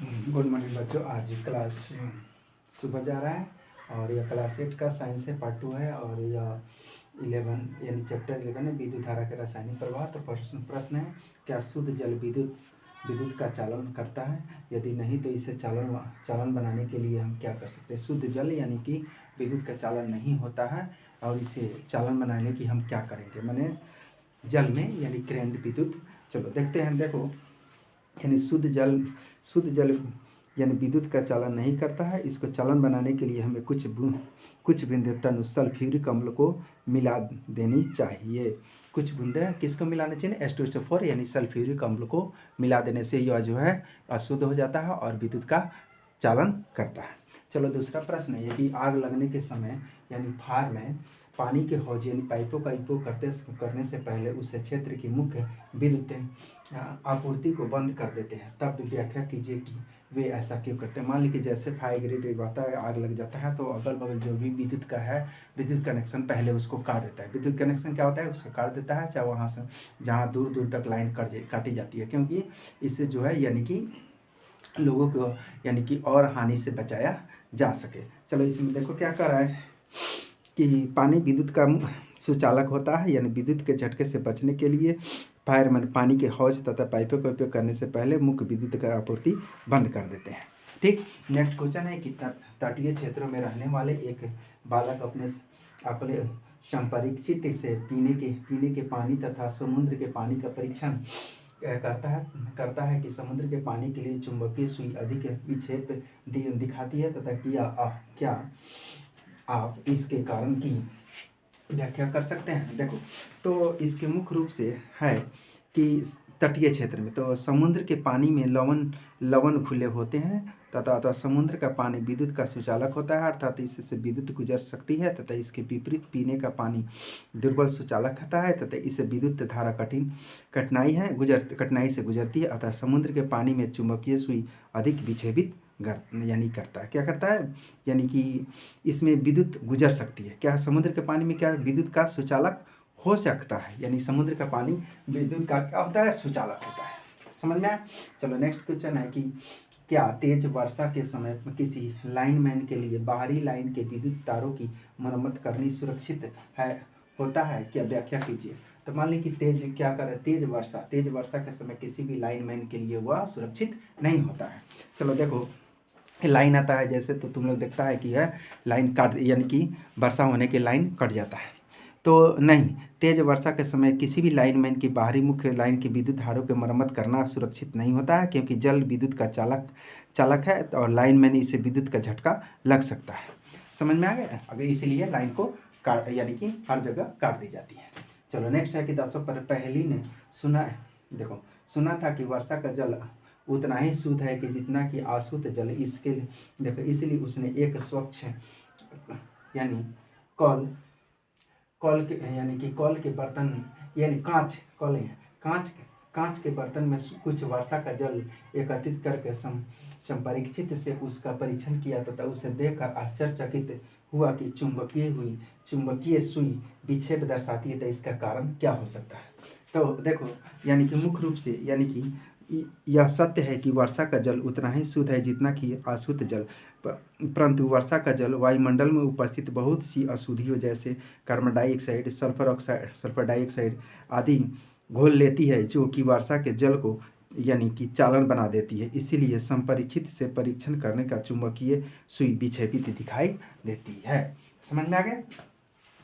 Good morning बच्चों। आज class सुबह जा रहा है और यह क्लास 8 का साइंस है, पार्ट 2 है और यह 11 यानी चैप्टर 11 है, विद्युत धारा के रासायनिक प्रवाह। तो प्रश्न है, क्या शुद्ध जल विद्युत विद्युत का चालन करता है? यदि नहीं तो इसे चालन बनाने के लिए हम क्या कर सकते हैं? शुद्ध जल यानी कि विद्युत का चालन नहीं होता है और इसे चालन बनाने की हम क्या करेंगे? मैंने जल में यानी करंट विद्युत। चलो देखते हैं। देखो, यानी शुद्ध जल यानी विद्युत का चालन नहीं करता है। इसको चालन बनाने के लिए हमें कुछ बूंदें तनु सल्फ्यूरिक अम्ल को मिला देनी चाहिए। कुछ बूंदें किसको मिलाना चाहिए? H2SO4 यानी सल्फ्यूरिक अम्ल को मिला देने से यह जो है अशुद्ध हो जाता है और विद्युत का चालन करता है। चलो दूसरा प्रश्न है कि आग लगने के समय यानी फायर में पानी के हौज यानी पाइपों का उपयोग करने से पहले उस क्षेत्र की मुख्य विद्युत आपूर्ति को बंद कर देते हैं। तब व्याख्या कीजिए कि वे ऐसा क्यों करते हैं। मान लीजिए जैसे फायर ग्रेड आता है, आग लग जाता है तो अगल बगल जो भी विद्युत का है, विद्युत कनेक्शन पहले उसको काट देता है। विद्युत कनेक्शन क्या होता है? उसको काट देता है, चाहे वहाँ से जहाँ दूर दूर तक लाइन काटी जाती है, क्योंकि इससे जो है यानी कि लोगों को यानी कि और हानि से बचाया जा सके। चलो इसमें देखो क्या कर रहा है कि पानी विद्युत का सुचालक होता है, यानी विद्युत के झटके से बचने के लिए फायरमैन पानी के हौज तथा पाइपों का उपयोग करने से पहले मुख्य विद्युत का आपूर्ति बंद कर देते हैं। ठीक। नेक्स्ट क्वेश्चन है कि तटीय क्षेत्रों में रहने वाले एक बालक अपने संपरीक्षित से पीने के पानी तथा समुद्र के पानी का परीक्षण करता है कि समुद्र के पानी के लिए चुंबकीय सुई अधिक विक्षेप दिखाती है तथा क्या आप इसके कारण की व्याख्या कर सकते हैं? देखो, तो इसके मुख्य रूप से है कि तटीय क्षेत्र में तो समुद्र के पानी में लवण खुले होते हैं तथा समुद्र का पानी विद्युत का सुचालक होता है, अर्थात इससे विद्युत गुजर सकती है तथा इसके विपरीत पीने का पानी दुर्बल सुचालक होता है तथा इससे विद्युत धारा कठिनाई से गुजरती है। अतः समुद्र के पानी में चुंबकीय सुई अधिक विक्षेपित यानी करता है। क्या करता है? यानी कि इसमें विद्युत गुजर सकती है। क्या समुद्र के पानी में क्या विद्युत का सुचालक हो सकता है? यानी समुद्र का पानी विद्युत का क्या होता है? सुचालक होता है। समझ में आया? चलो नेक्स्ट क्वेश्चन है कि क्या तेज वर्षा के समय किसी लाइनमैन के लिए बाहरी लाइन के विद्युत तारों की मरम्मत करनी सुरक्षित होता है? क्या व्याख्या कीजिए। तो मान लीजिए कि तेज वर्षा के समय किसी भी लाइनमैन के लिए वह सुरक्षित नहीं होता है। चलो देखो, लाइन आता है जैसे, तो तुम लोग देखता है कि यह लाइन काट यानी कि वर्षा होने के लाइन कट जाता है। तो नहीं, तेज वर्षा के समय किसी भी लाइनमैन की बाहरी मुख्य लाइन की विद्युत धारों की मरम्मत करना सुरक्षित नहीं होता है, क्योंकि जल विद्युत का चालक है और लाइनमैन इसे विद्युत का झटका लग सकता है। समझ में आ गया? अगर इसीलिए लाइन को यानी कि हर जगह काट दी जाती है। चलो नेक्स्ट है कि 10 पहली ने सुना था कि वर्षा का जल उतना ही शुद्ध है कि जितना कि अशुद्ध जल। इसके देखो, इसलिए उसने एक स्वच्छ यानी कॉल के बर्तन यानी कांच के बर्तन में कुछ वर्षा का जल एकत्रित करके संपरीक्षित से उसका परीक्षण किया तथा उसे देखकर आश्चर्यचकित हुआ कि चुंबकीय सुई विक्षेप दर्शाती है। तो इसका कारण क्या हो सकता है? तो देखो, यानी कि मुख्य रूप से यानी कि यह सत्य है कि वर्षा का जल उतना ही शुद्ध है जितना कि अशुद्ध जल, परंतु वर्षा का जल वायुमंडल में उपस्थित बहुत सी अशुद्धियों जैसे कार्बन डाइऑक्साइड, सल्फर डाइऑक्साइड आदि घोल लेती है, जो कि वर्षा के जल को यानी कि चालन बना देती है। इसीलिए संपरीक्षित से परीक्षण करने का चुंबकीय सुई विक्षेपित दिखाई देती है। समझ में आ गया?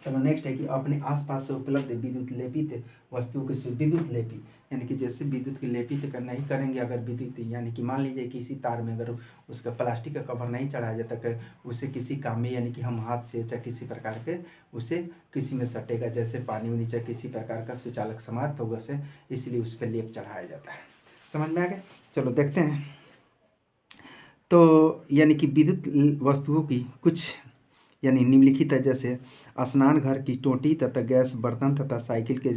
चलो नेक्स्ट है कि अपने आसपास से उपलब्ध विद्युत लेपित वस्तुओं के विद्युत लेपी यानी कि जैसे विद्युत की लेपित नहीं करेंगे अगर विद्युत, यानी कि मान लीजिए किसी तार में अगर उसका प्लास्टिक का कवर नहीं चढ़ाया जाता कि उसे किसी काम में यानी कि हम हाथ से चाहे किसी प्रकार के उसे किसी में सटेगा, जैसे पानी में नीचे किसी प्रकार का सुचालक समाप्त होगा से, इसलिए उस पर लेप चढ़ाया जाता है। समझ में आ गया? चलो देखते हैं। तो यानी कि विद्युत वस्तुओं की कुछ यानी निम्नलिखित है, जैसे स्नान घर की टोंटी तथा गैस बर्तन तथा साइकिल के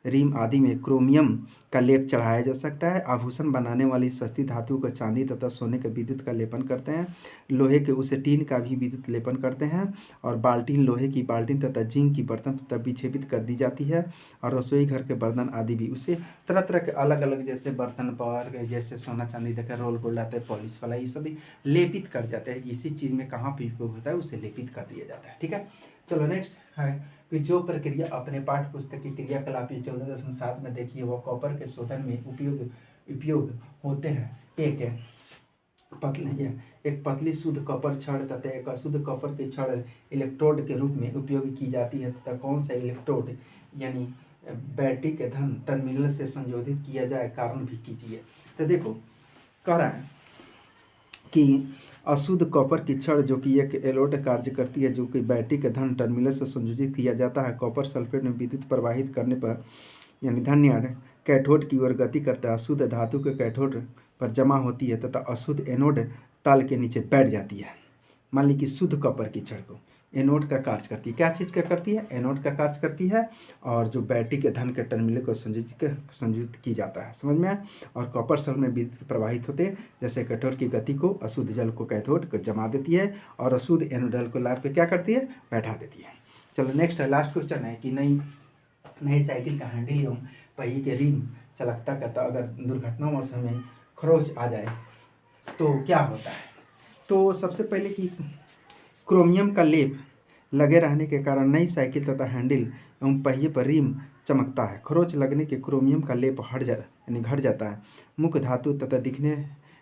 रिम आदि में क्रोमियम का लेप चढ़ाया जा सकता है। आभूषण बनाने वाली सस्ती धातु का चांदी तथा सोने का विद्युत का लेपन करते हैं। लोहे के उसे टीन का भी विद्युत लेपन करते हैं। और बाल्टीन, लोहे की बाल्टीन तथा जिंक की बर्तन तथा विक्षेपित कर दी जाती है। और रसोई घर के बर्तन आदि भी उसे तरह तरह के अलग अलग जैसे बर्तन पर जैसे सोना चांदी देकर रोल गोल्ड आता है पॉलिश वाला, ये सभी लेपित कर जाते हैं। इसी चीज़ में कहाँ पर उपयोग होता है उसे लेपित कर दिया जाता है। ठीक है, चलो नेक्स्ट है कि जो प्रक्रिया अपने पाठ्य पुस्तक की क्रियाकलाप 14.7 में देखिए वह कॉपर के शोधन में उपयोग होते हैं। एक पतली शुद्ध कॉपर छड़ तथा एक अशुद्ध कॉपर की छड़ इलेक्ट्रोड के रूप में उपयोग की जाती है तथा कौन सा इलेक्ट्रोड यानी बैटरी के धन टर्मिनल से संशोधित किया जाए, कारण भी कीजिए। तो देखो कह रहा है कि अशुद्ध कॉपर की छड़ जो कि एक एनोड कार्य करती है, जो कि बैटरी के धन टर्मिनल से संयोजित किया जाता है। कॉपर सल्फेट में विद्युत प्रवाहित करने पर यानी धन्यवाद कैथोड की ओर गति करता है। अशुद्ध धातु के कैथोड पर जमा होती है तथा अशुद्ध एनोड तल के नीचे बैठ जाती है। मान ली कि शुद्ध कॉपर की छड़ को एनोड का कार्य करती है। क्या चीज़ का करती है? एनोड का कार्य करती है। और जो बैटरी के धन के टर्मिनल को संयोजित की जाता है, समझ में आया। और कॉपर सेल में विद्युत प्रवाहित होते हैं, जैसे कैथोड की गति को अशुद्ध जल को कैथोड को जमा देती है और अशुद्ध एनोडल को लाभ पे क्या करती है? बैठा देती है। चलो नेक्स्ट है, लास्ट क्वेश्चन है कि नई साइकिल का हैंडल एवं पहिए के रिम चलकता करता अगर दुर्घटनावश हमें खरोच आ जाए तो क्या होता है? तो सबसे पहले कि क्रोमियम का लेप लगे रहने के कारण नई साइकिल तथा हैंडल एवं पहिए पर रिम चमकता है। खरोच लगने के क्रोमियम का लेप घट जाता है। मुख्य धातु तथा दिखने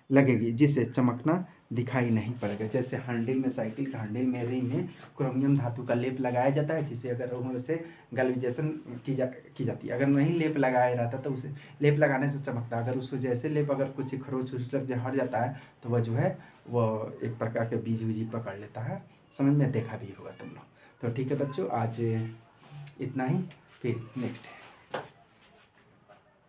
लगेगी, जिससे चमकना दिखाई नहीं पड़ेगा। जैसे हैंडल में, साइकिल का हैंडल में रिम में क्रोमियम धातु का लेप लगाया जाता है, जिससे अगर उसे गैल्वेनाइजेशन की जाती है। अगर नहीं लेप लगाया रहता तो उसे लेप लगाने से चमकता, अगर उसको जैसे लेप अगर कुछ खरोच लग हट जाता है तो वह जो है वह एक प्रकार के बीज पकड़ लेता है। समझ में देखा भी होगा तुम लोग। तो ठीक है बच्चों, आज इतना ही, फिर नेक्स्ट है।